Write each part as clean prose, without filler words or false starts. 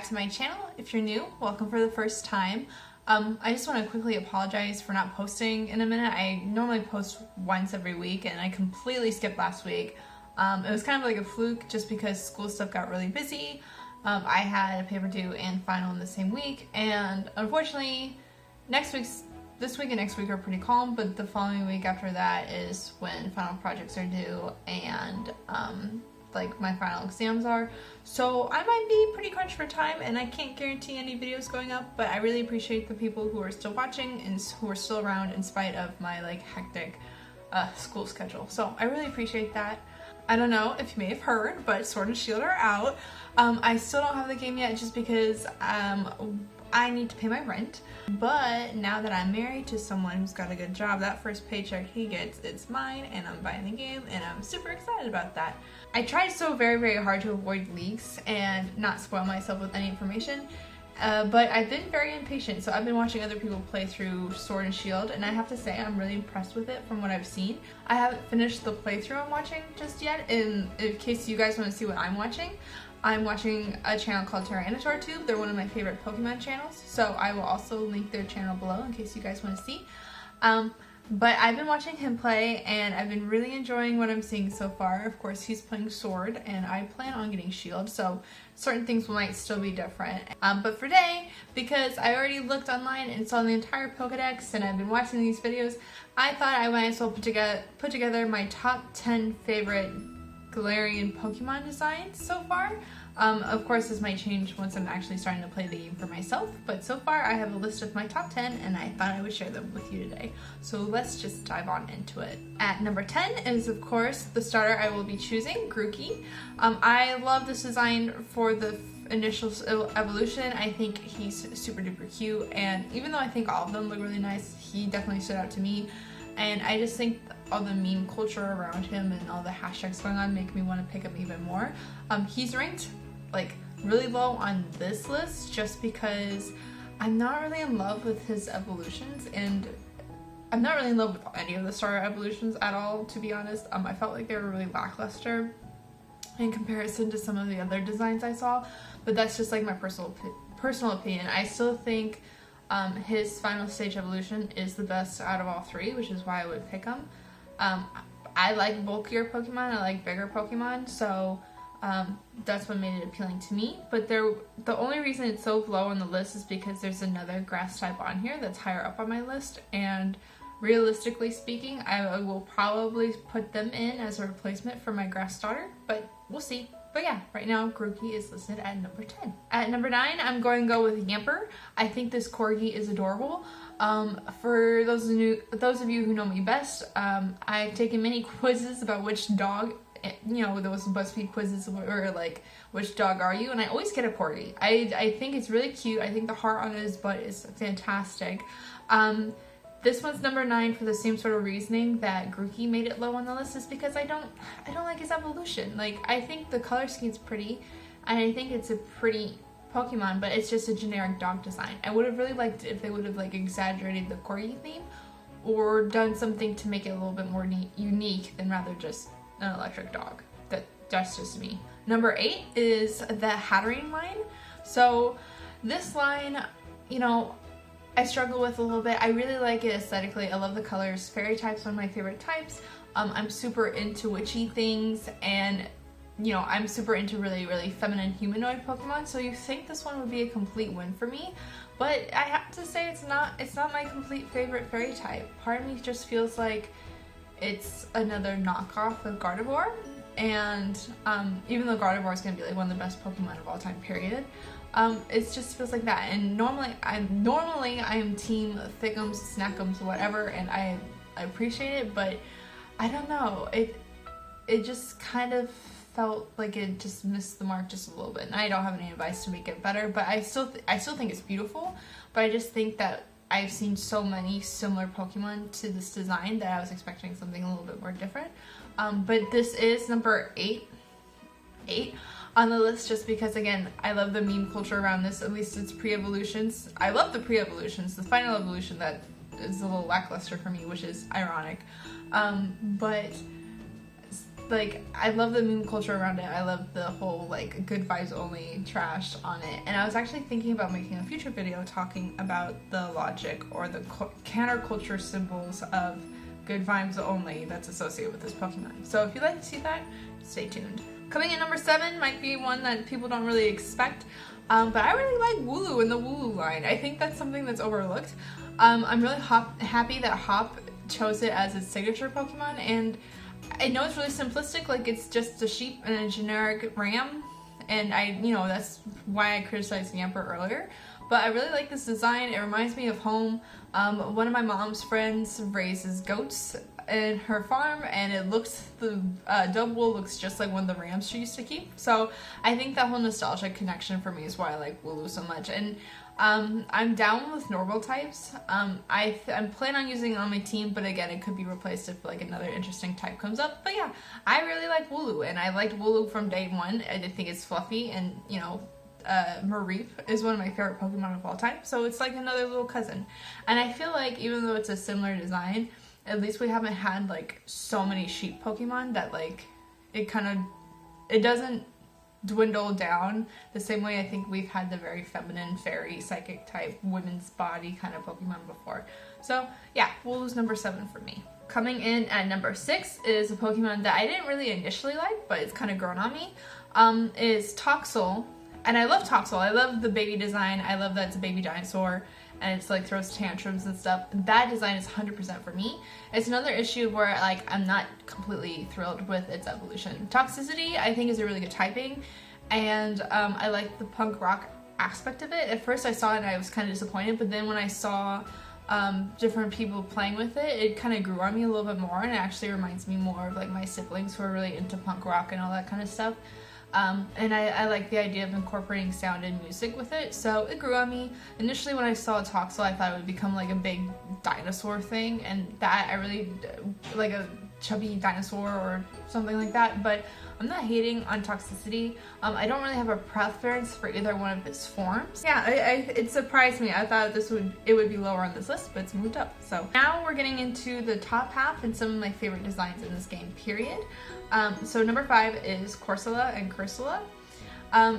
back to my channel. If you're new, welcome for the first time. I just want to quickly apologize for not posting in a minute. I normally post once every week and I completely skipped last week. It was kind of like a fluke just because school stuff got really busy. I had a paper due and final in the same week, and unfortunately this week and next week are pretty calm, but the following week after that is when final projects are due and like my final exams are. So I might be pretty crunched for time and I can't guarantee any videos going up, but I really appreciate the people who are still watching and who are still around in spite of my like hectic school schedule. So I really appreciate that. I don't know if you may have heard, but Sword and Shield are out. I still don't have the game yet just because I need to pay my rent, but now that I'm married to someone who's got a good job, that first paycheck he gets, it's mine, and I'm buying the game, and I'm super excited about that. I tried so very hard to avoid leaks and not spoil myself with any information, but I've been very impatient, so I've been watching other people play through Sword and Shield, and I have to say I'm really impressed with it from what I've seen. I haven't finished the playthrough I'm watching just yet, and in case you guys want to see what I'm watching a channel called Tube. They're one of my favorite Pokemon channels, so I will also link their channel below in case you guys want to see. But I've been watching him play and I've been really enjoying what I'm seeing so far. Of course, he's playing Sword and I plan on getting Shield, so certain things might still be different. But for today, because I already looked online and saw the entire Pokedex and I've been watching these videos, I thought I might as well put together my top 10 favorite Galarian Pokemon designs so far. Of course, this might change once I'm actually starting to play the game for myself, but so far I have a list of my top 10 and I thought I would share them with you today. So let's just dive on into it. At number 10 is, of course, the starter I will be choosing, Grookey. I love this design for the initial evolution. I think he's super duper cute, and even though I think all of them look really nice, he definitely stood out to me. And I just think all the meme culture around him and all the hashtags going on make me want to pick him even more. He's ranked like really low on this list just because I'm not really in love with his evolutions, and I'm not really in love with any of the starter evolutions at all, to be honest. I felt like they were really lackluster in comparison to some of the other designs I saw, but that's just like my personal opinion. I still think his final stage evolution is the best out of all three, which is why I would pick him. I like bulkier Pokemon, I like bigger Pokemon, so that's what made it appealing to me. But the only reason it's so low on the list is because there's another grass type on here that's higher up on my list, and realistically speaking, I will probably put them in as a replacement for my grass starter, but we'll see. But yeah, right now Grookey is listed at number 10. At number 9, I'm going to go with Yamper. I think this Corgi is adorable. For those of you who know me best, I've taken many quizzes about which dog, you know, those BuzzFeed quizzes or like, which dog are you? And I always get a Corgi. I think it's really cute. I think the heart on his butt is fantastic. This one's number 9 for the same sort of reasoning that Grookey made it low on the list, is because I don't like his evolution. Like, I think the color scheme's pretty, and I think it's a pretty Pokemon, but it's just a generic dog design. I would have really liked it if they would have like exaggerated the Corgi theme or done something to make it a little bit more unique than rather just an electric dog. That's just me. Number 8 is the Hatterene line. So this line, you know, I struggle with a little bit. I really like it aesthetically. I love the colors. Fairy type's one of my favorite types. I'm super into witchy things, and you know, I'm super into really feminine humanoid Pokemon, so you think this one would be a complete win for me, but I have to say it's not my complete favorite fairy type. Part of me just feels like it's another knockoff of Gardevoir, and even though Gardevoir is going to be like one of the best Pokemon of all time, period, it just feels like that. And normally I'm team thickums, snackums, whatever, and I appreciate it, but I don't know, it just kind of felt like it just missed the mark just a little bit, and I don't have any advice to make it better, but I still think it's beautiful, but I just think that I've seen so many similar Pokemon to this design that I was expecting something a little bit more different. But this is number 8 on the list just because, again, I love the meme culture around this. At least it's pre-evolutions. I love the pre-evolutions. The final evolution that is a little lackluster for me, which is ironic. But like, I love the meme culture around it. I love the whole, like, good vibes only trash on it. And I was actually thinking about making a future video talking about the logic or the counterculture symbols of good vibes only that's associated with this Pokemon. So if you'd like to see that, stay tuned. Coming in number 7 might be one that people don't really expect, but I really like Gulu in the Gulu line. I think that's something that's overlooked. I'm really happy that Hop chose it as its signature Pokemon, and I know it's really simplistic, like it's just a sheep and a generic ram, and that's why I criticized Yamper earlier, but I really like this design. It reminds me of home. One of my mom's friends raises goats in her farm, and the dub wool looks just like one of the rams she used to keep, so I think that whole nostalgic connection for me is why I like Gulu so much. And I'm down with normal types. I'm planning on using it on my team, but again, it could be replaced if like another interesting type comes up. But yeah, I really like Gulu, and I liked Gulu from day one. I did think it's fluffy, and Mareep is one of my favorite Pokemon of all time, so it's like another little cousin. And I feel like even though it's a similar design, at least we haven't had like so many sheep Pokemon that like it doesn't dwindle down the same way I think we've had the very feminine fairy psychic type women's body kind of Pokemon before. So yeah, Gulu's number 7 for me. Coming in at number 6 is a Pokemon that I didn't really initially like, but it's kind of grown on me, is Topsail. And I love Topsail. I love the baby design. I love that it's a baby dinosaur and it's like throws tantrums and stuff. That design is 100% for me. It's another issue where like I'm not completely thrilled with its evolution. Toxicity I think is a really good typing, and I like the punk rock aspect of it. At first I saw it and I was kind of disappointed, but then when I saw different people playing with it, it kind of grew on me a little bit more, and it actually reminds me more of like my siblings who are really into punk rock and all that kind of stuff. And I like the idea of incorporating sound and music with it, so it grew on me. Initially when I saw Topsail, I thought it would become like a big dinosaur thing, and that I really like a chubby dinosaur or something like that, but I'm not hating on toxicity. I don't really have a preference for either one of its forms. Yeah, it surprised me. I thought it would be lower on this list, but it's moved up. So now we're getting into the top half and some of my favorite designs in this game, period. So number 5 is Corsola and Corsola.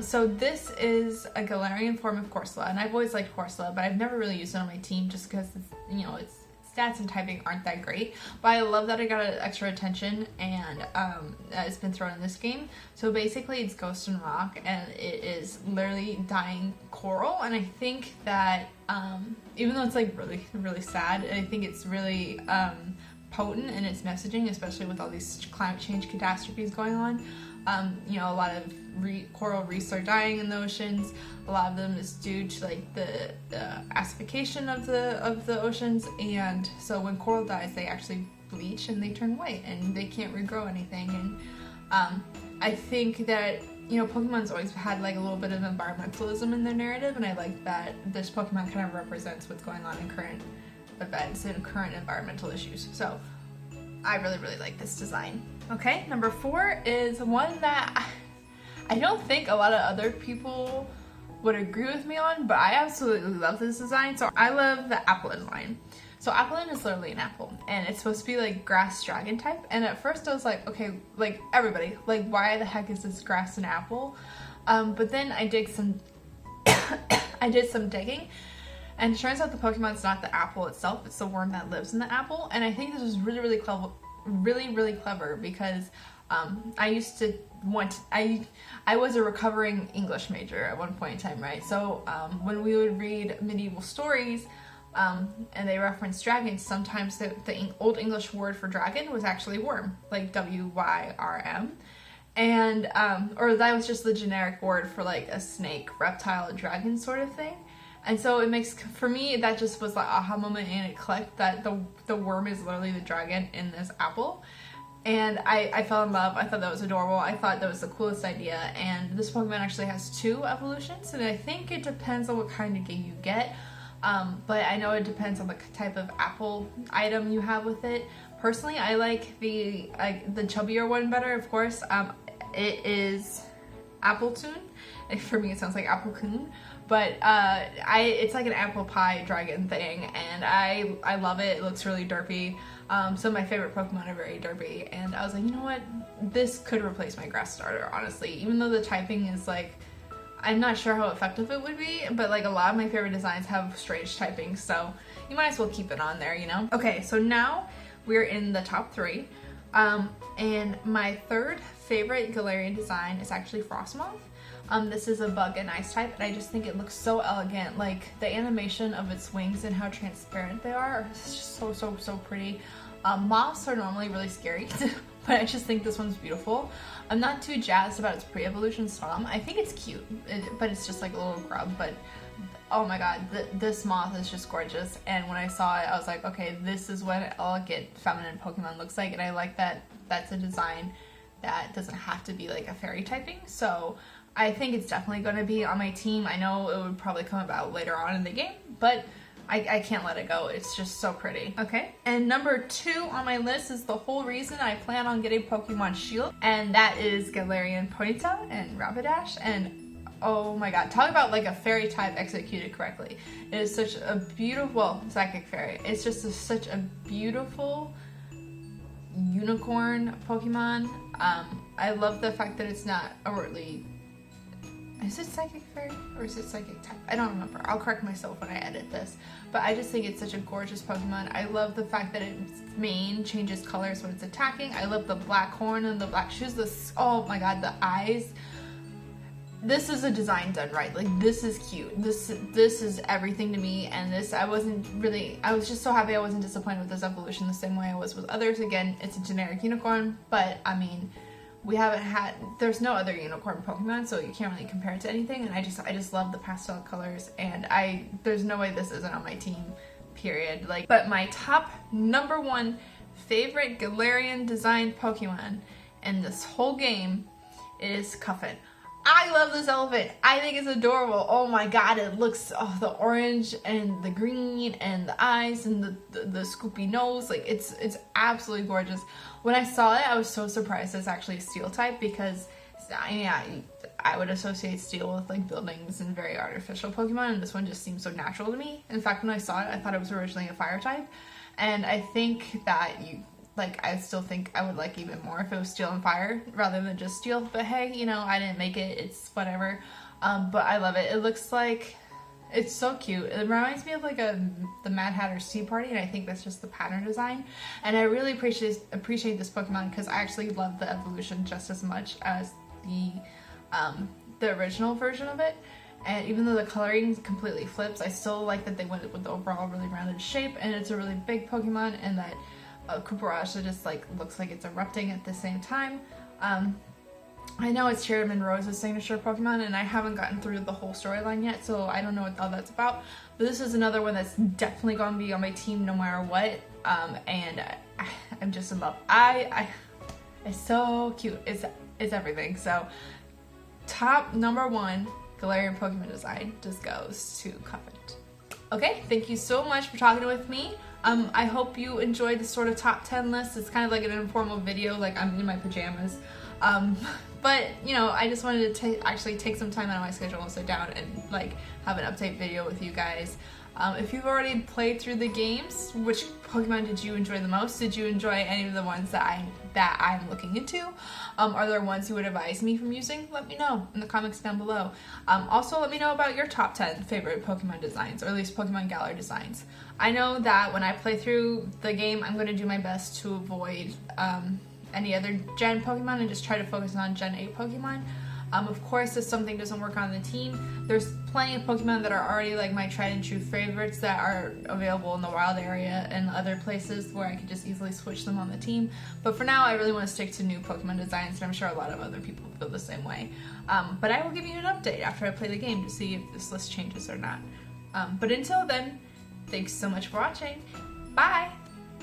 So this is a Galarian form of Corsola, and I've always liked Corsola, but I've never really used it on my team just because its stats and typing aren't that great. But I love that I got extra attention, and it's been thrown in this game. So basically it's Ghost and Rock, and it is literally dying coral, and I think that even though it's like really, really sad, I think it's really potent in its messaging, especially with all these climate change catastrophes going on. A lot of coral reefs are dying in the oceans. A lot of them is due to like the acidification of the oceans, and so when coral dies, they actually bleach and they turn white and they can't regrow anything. And I think that Pokemon's always had like a little bit of environmentalism in their narrative, and I like that this Pokemon kind of represents what's going on in current events and current environmental issues. So I really, really like this design. Okay, number 4 is one that I don't think a lot of other people would agree with me on, but I absolutely love this design. So I love the Appletoon line. So Appletoon is literally an apple, and it's supposed to be like grass dragon type. And at first I was like, okay, like everybody, like why the heck is this grass and apple? But then I did some digging, and it turns out the Pokemon's not the apple itself, it's the worm that lives in the apple. And I think this was really, really clever. Really clever, because I was a recovering English major at one point in time, right? So when we would read medieval stories and they referenced dragons, sometimes the old English word for dragon was actually worm, like W-Y-R-M, and or that was just the generic word for like a snake, reptile, dragon sort of thing. And so it makes, for me, that just was like aha moment, and it clicked that the worm is literally the dragon in this apple. And I fell in love. I thought that was adorable. I thought that was the coolest idea. And this Pokemon actually has 2 evolutions, and I think it depends on what kind of game you get. But I know it depends on the type of apple item you have with it. Personally, I like the chubbier one better, of course. It is Appletoon. For me, it sounds like Appletoon. But it's like an apple pie dragon thing, and I love it. It looks really derpy. Some of my favorite Pokemon are very derpy, and I was like, you know what? This could replace my grass starter, honestly. Even though the typing is like, I'm not sure how effective it would be, but like a lot of my favorite designs have strange typing, so you might as well keep it on there, you know? Okay, so now we're in the top 3. And my third favorite Galarian design is actually Frostmoth. This is a bug and ice type, and I just think it looks so elegant. Like the animation of its wings and how transparent they are is just so pretty. Moths are normally really scary, but I just think this one's beautiful. I'm not too jazzed about its pre-evolution Stom. I think it's cute, but it's just like a little grub, but oh my god, this moth is just gorgeous. And when I saw it, I was like, okay, this is what an elegant feminine Pokemon looks like, and I like that that's a design that doesn't have to be like a fairy typing, so I think it's definitely going to be on my team. I know it would probably come about later on in the game, but I can't let it go. It's just so pretty. Okay, and number 2 on my list is the whole reason I plan on getting Pokemon Shield, and that is Galarian Ponyta and Rapidash. And oh my god, talk about like a fairy type executed correctly. It is such a beautiful, well, psychic fairy. It's just such a beautiful unicorn Pokemon. I love the fact that it's not overtly, is it psychic fairy or is it psychic type? I don't remember. I'll correct myself when I edit this. But I just think it's such a gorgeous Pokemon. I love the fact that its mane changes colors when it's attacking. I love the black horn and the black shoes. Oh my god, the eyes. This is a design done right. Like, this is cute. This is everything to me, and I was just so happy I wasn't disappointed with this evolution the same way I was with others. Again, it's a generic unicorn, but I mean, there's no other unicorn Pokemon, so you can't really compare it to anything, and I just love the pastel colors, and there's no way this isn't on my team, period. Like, but my top number 1 favorite Galarian designed Pokemon in this whole game is Cuffin. I love this elephant. I think it's adorable. Oh my god, it looks, the orange and the green and the eyes and the scoopy nose, like it's absolutely gorgeous. When I saw it, I was so surprised it's actually a steel type, because I would associate steel with like buildings and very artificial Pokemon, and this one just seems so natural to me. In fact, when I saw it, I thought it was originally a fire type, and I think that I still think I would like even more if it was steel and fire rather than just steel, but hey, you know, I didn't make it, it's whatever. But I love it. It looks like, it's so cute. It reminds me of like the Mad Hatter's Tea Party, and I think that's just the pattern design. And I really appreciate this Pokemon because I actually love the evolution just as much as the original version of it. And even though the coloring completely flips, I still like that they went with the overall really rounded shape, and it's a really big Pokemon, and that Kuparasha just like looks like it's erupting at the same time. I know it's Chairman Rose's signature Pokemon, and I haven't gotten through the whole storyline yet, so I don't know what all that's about. But this is another one that's definitely going to be on my team no matter what. And I'm just in love. It's so cute. It's everything. So top number 1 Galarian Pokemon design just goes to Cuffin. Okay, thank you so much for talking with me. I hope you enjoyed this sort of top 10 list. It's kind of like an informal video, like I'm in my pajamas. But, you know, I just wanted to actually take some time out of my schedule and sit down and like have an update video with you guys. If you've already played through the games, which Pokemon did you enjoy the most? Did you enjoy any of the ones that I'm looking into? Are there ones you would advise me from using? Let me know in the comments down below. Also, let me know about your top 10 favorite Pokemon designs, or at least Pokemon Galar designs. I know that when I play through the game, I'm going to do my best to avoid any other Gen Pokemon and just try to focus on Gen 8 Pokemon. Of course, if something doesn't work on the team, there's plenty of Pokemon that are already like my tried and true favorites that are available in the wild area and other places where I could just easily switch them on the team. But for now, I really want to stick to new Pokemon designs, and I'm sure a lot of other people feel the same way. But I will give you an update after I play the game to see if this list changes or not. But until then, thanks so much for watching. Bye!